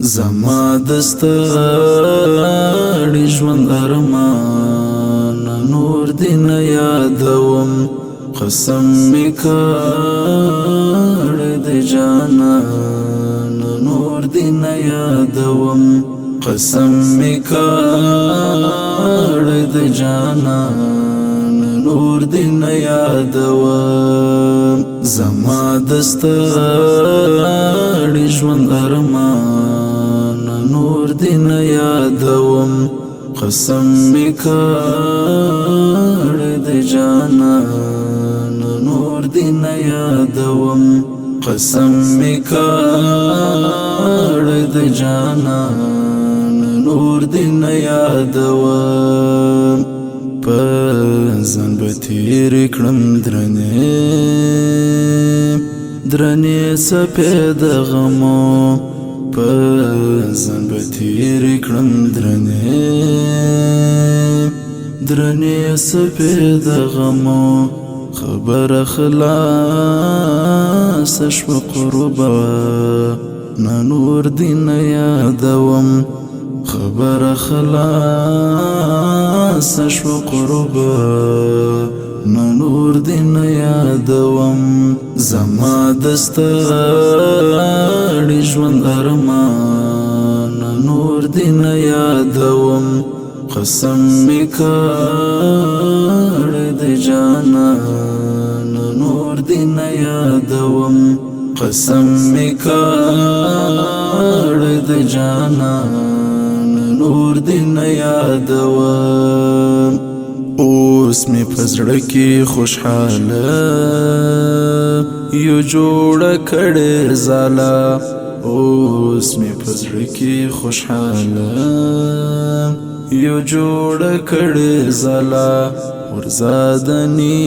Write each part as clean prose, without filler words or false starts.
زما دستړي ژوند ارمان نور دې نه یادوم قسم می کړ د جانان نور دې نه یادوم قسم می کړ د جانان نور دې نه یادوم زما دستړي ژوند ارمان نور دې نه یادوم قسم می کړ د جانان نور دې نه یادوم قسم می کړ د جانان نور دې نه یادوم په ځان به تېر کړم درنې سپېد غمو په ځان به تېر کړم درنې سپېد غمو خبره خلاص شوه قربه نه نور دې نه یادوم خبره خلاص شوه قربه نه نور دې نه یادوم زما دستړي ژوند ارمان نور دې نه یادوم قسم می کړ د جانان نور دې نه یادوم قسم می کړ د جانان نور دې نه یادوم اوس می پزړه کې خوشحاله یو جوړه کړې زالا اوس می پزړه کې خوشحاله یو جوړه کړې زالا ورزادنی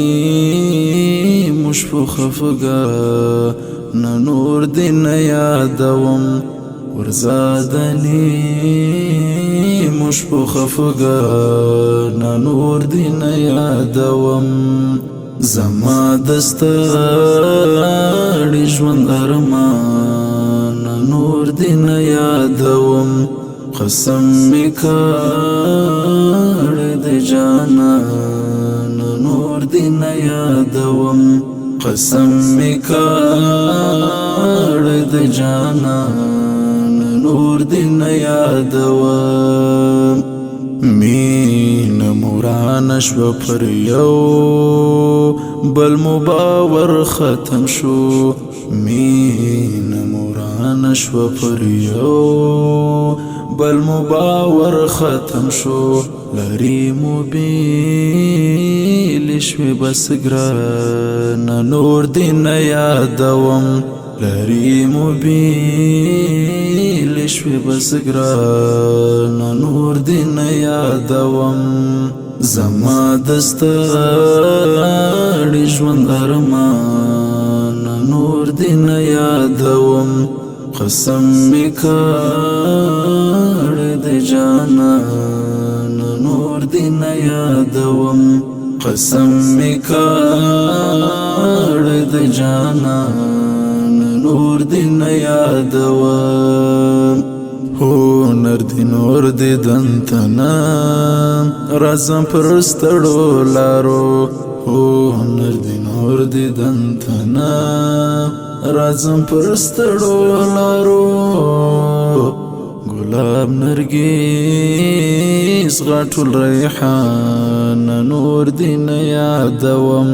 مشفو خفګه نه نور دې نه یادوم ورزادنی مشفو خفګه نه نور دې نه یادوم زما دستړي ژوند ارمان نور دې نه یادوم قسم می کړ د جانان نور دې نه یادوم قسم می کړ د جانان نور دې نه یادوم مینه مورانه شوه پر یو بل مو باور ختم شو مینه مورانه شوه پر یو بل مو باور ختم شو لری مو بیل شوی بس ګرانه نور دې نه یادوم لری مو بیل شوی بس ګرانه نور دې نه یادوم زما دستړي ژوند ارمان نور دې نه یادوم قسم می کړ د جانان نور دې نه یادوم قسم می کړ د جانان نور دې نه یادوم هنر دې نور دې دنتنا رازم پرستړو لارو هنر دې نور دې دنتنا رازم پرستړو لارو ګلاب نرګس غاټول ریحان نور دې نه یادوم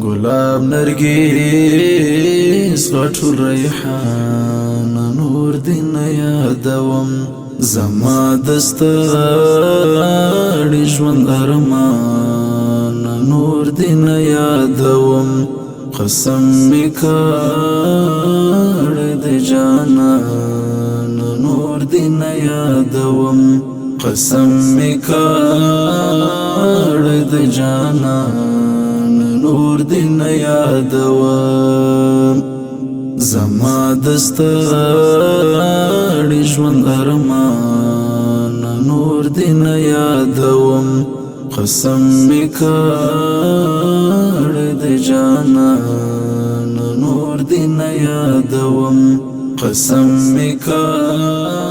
ګلاب نرګس غاټول ریحان نور دې نه یادوم زما دستړي ژوند ارمان نور دې نه یادوم قسم می کړ د جانان نور دې نه یادوم قسم می کړ د جانان نور دې نه یادوم زما دستړي ژوند ارمان نور دې نه یادوم قسم می کړ د جانان نور دې نه یادوم قسم می کړ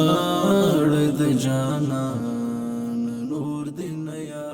جانان نور دین یا